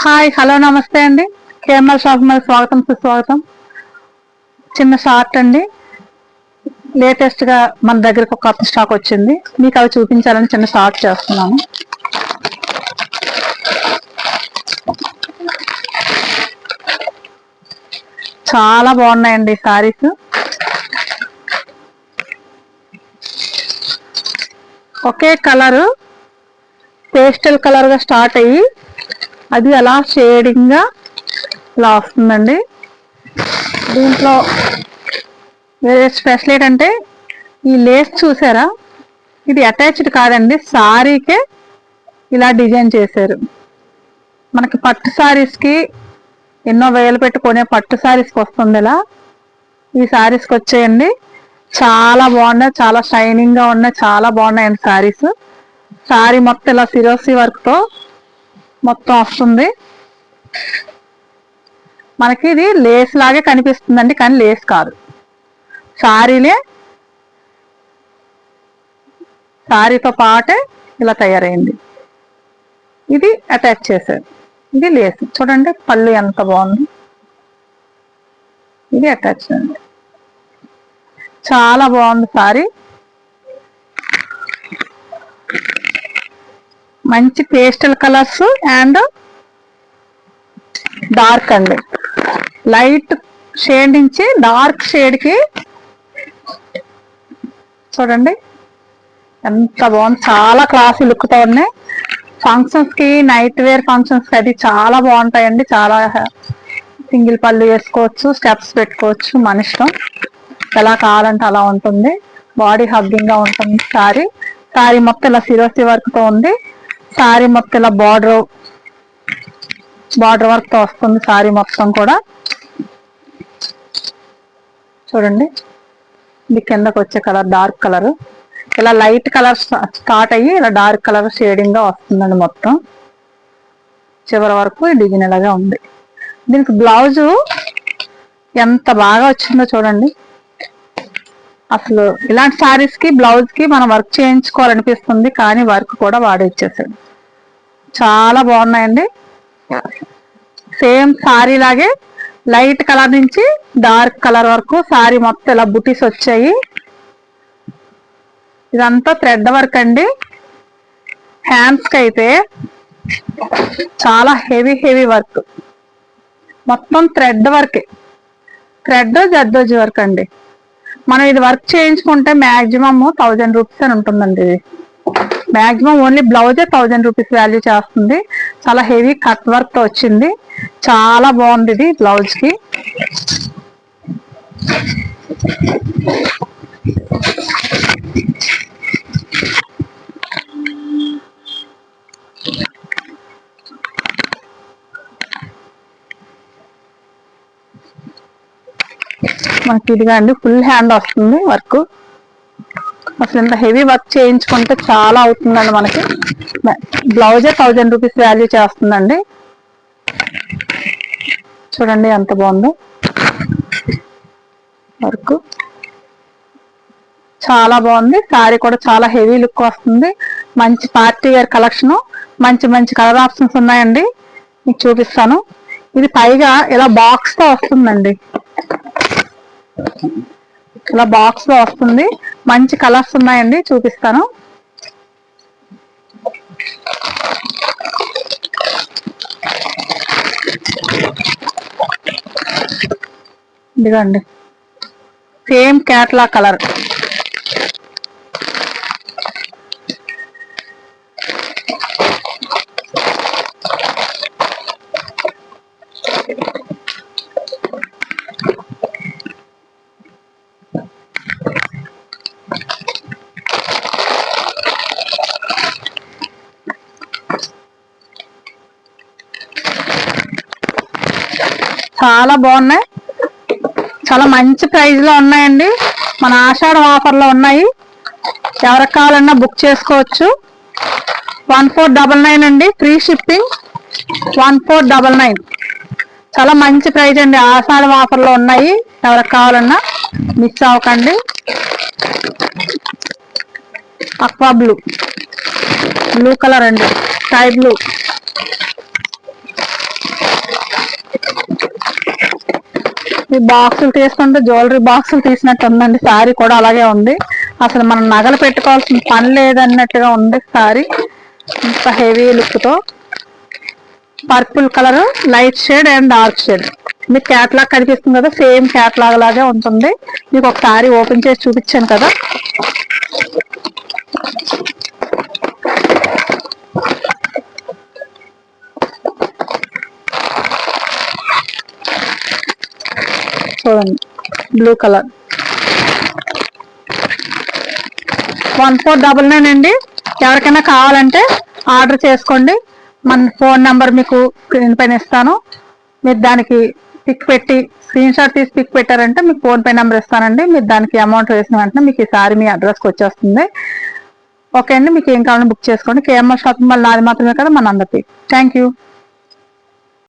Hi hello నమస్తే అండి. KMR shop మీద స్వాగతం సుస్వాగతం. చిన్న షార్ట్ అండి, లేటెస్ట్ గా మన దగ్గరకు ఒక కొత్త స్టాక్ వచ్చింది, మీకు అవి చూపించాలని చిన్న షార్ట్ చేస్తున్నాను. చాలా బాగున్నాయండి సారీస్. ఒకే కలరు పేస్టల్ కలర్ గా స్టార్ట్ అయ్యి అది అలా షేడింగ్ గా ఇలా వస్తుందండి. దీంట్లో వేరే స్పెషల్ ఏంటంటే ఈ లేస్ చూసారా, ఇది అటాచ్డ్ కాదండి, సారీకే ఇలా డిజైన్ చేశారు. మనకి పట్టు సారీస్కి ఎన్నో వేలు పెట్టుకునే పట్టు సారీస్కి వస్తుంది ఇలా, ఈ సారీస్కి వచ్చేయండి. చాలా బాగున్నాయి, చాలా షైనింగ్ గా ఉన్నాయి, చాలా బాగున్నాయండి సారీస్. సారీ మొత్తం ఇలా సిరోసి వర్క్ తో మొత్తం వస్తుంది. మనకి ఇది లేస్ లాగే కనిపిస్తుందండి, కానీ లేస్ కాదు, సారీలే, సారీతో పాటే ఇలా తయారైంది. ఇది అటాచ్ చేశారు, ఇది లేస్. చూడండి పళ్ళు ఎంత బాగుంది, ఇది అటాచ్ అండి. చాలా బాగుంది సారీ. మంచి పేస్టల్ కలర్స్ అండ్ డార్క్ అండి, లైట్ షేడ్ నుంచి డార్క్ షేడ్ కి చూడండి ఎంత బాగుంది, చాలా క్లాసీ లుక్ తో ఉన్నాయి. ఫంక్షన్స్ కి, నైట్ వేర్ ఫంక్షన్స్ కి అది చాలా బాగుంటాయండి. చాలా సింగిల్ పళ్ళు వేసుకోవచ్చు, స్టెప్స్ పెట్టుకోవచ్చు, మన ఇష్టం, ఎలా కావాలంటే అలా ఉంటుంది. బాడీ హగ్గింగ్ గా ఉంటుంది సారీ. సారీ మొత్తం ఇలా సిరోసి వర్క్ తో ఉంది. సారీ మొత్తం ఇలా బార్డర్ వర్క్ తో వస్తుంది సారీ మొత్తం కూడా. చూడండి ఇది కిందకు వచ్చే కలర్ డార్క్ కలర్, ఇలా లైట్ కలర్ స్టార్ట్ అయ్యి ఇలా డార్క్ కలర్ షేడింగ్ గా వస్తుందండి. మొత్తం చివరి వరకు ఈ డిజైన్ ఇలాగా ఉంది. దీనికి బ్లౌజు ఎంత బాగా వచ్చిందో చూడండి. అసలు ఇలాంటి సారీస్ కి బ్లౌజ్ కి మనం వర్క్ చేయించుకోవాలనిపిస్తుంది, కానీ వర్క్ కూడా వాడే ఇచ్చేసాడు. చాలా బాగున్నాయండి. సేమ్ సారీ లాగే లైట్ కలర్ నుంచి డార్క్ కలర్ వరకు సారీ మొత్తం ఇలా బుటీస్ వచ్చాయి. ఇదంతా థ్రెడ్ వర్క్ అండి. హ్యాండ్స్ కి అయితే చాలా హెవీ వర్క్, మొత్తం thread work, thread zardozi work అండి. మనం ఇది వర్క్ చేయించుకుంటే మాక్సిమం 1000 రూపీస్ అని ఉంటుందండి. ఇది మాక్సిమం ఓన్లీ బ్లౌజే 1000 రూపీస్ వాల్యూ చేస్తుంది. చాలా హెవీ కట్ వర్క్ తో వచ్చింది, చాలా బాగుంది ఇది బ్లౌజ్ కి. మనకి ఇదిగా అండి ఫుల్ హ్యాండ్ వస్తుంది వర్క్. అసలు ఇంత హెవీ వర్క్ చేయించుకుంటే చాలా అవుతుందండి. మనకి బ్లౌజే 1000 రూపీస్ వాల్యూ చేస్తుందండి. చూడండి ఎంత బాగుందో వర్క్, చాలా బాగుంది. సారీ కూడా చాలా హెవీ లుక్ వస్తుంది. మంచి పార్టీ వేర్ కలెక్షన్, మంచి కలర్ ఆప్షన్స్ ఉన్నాయండి, మీకు చూపిస్తాను. ఇది పైగా ఇలా బాక్స్ తో వస్తుందండి, ఇలా బాక్స్ లో వస్తుంది. మంచి కలర్స్ ఉన్నాయండి, చూపిస్తాను. ఇదిగోండి సేమ్ క్యాట్లా కలర్, చాలా బాగున్నాయి, చాలా మంచి ప్రైస్ లో ఉన్నాయండి. మన ఆషాఢం ఆఫర్ లో ఉన్నాయి, ఎవరికి కావాలన్నా బుక్ చేసుకోవచ్చు. 1499 అండి, ఫ్రీ షిప్పింగ్ 1499. చాలా మంచి ప్రైస్ అండి, ఆషాఢం ఆఫర్ లో ఉన్నాయి, ఎవరికి కావాలన్నా మిస్ అవ్వకండి. అక్వా బ్లూ కలర్ అండి, స్కై బ్లూ, ఈ బాక్సులు తీసుకుంటే జ్యువెలరీ బాక్సులు తీసినట్టు ఉందండి. శారీ కూడా అలాగే ఉంది. అసలు మనం నగలు పెట్టుకోవాల్సిన పని లేదన్నట్టుగా ఉంది శారీ. ఇంత హెవీ లుక్ తో purple colour, light shade and dark shade. మీకు క్యాట్లాగ్ కనిపిస్తుంది కదా, సేమ్ క్యాట్లాగ్ లాగే ఉంటుంది. మీకు ఒక శారీ ఓపెన్ చేసి చూపించాను కదా. చూడండి, బ్లూ కలర్ 1499 అండి. ఎవరికైనా కావాలంటే ఆర్డర్ చేసుకోండి. మన ఫోన్ నెంబర్ మీకు స్క్రీన్ పైన ఇస్తాను. మీరు దానికి పిక్ పెట్టి స్క్రీన్ షాట్ తీసి పిక్ పెట్టారంటే మీకు ఫోన్ పే నెంబర్ ఇస్తానండి. మీరు దానికి అమౌంట్ వేసిన వెంటనే మీకు ఈ సారీ మీ అడ్రస్కి వచ్చేస్తుంది. ఓకే అండి, మీకు ఏం కావాలని బుక్ చేసుకోండి. కేఎంఆర్ షాపింగ్ మాల్ నాది మాత్రమే కదా, మన అందరికీ. Thank you.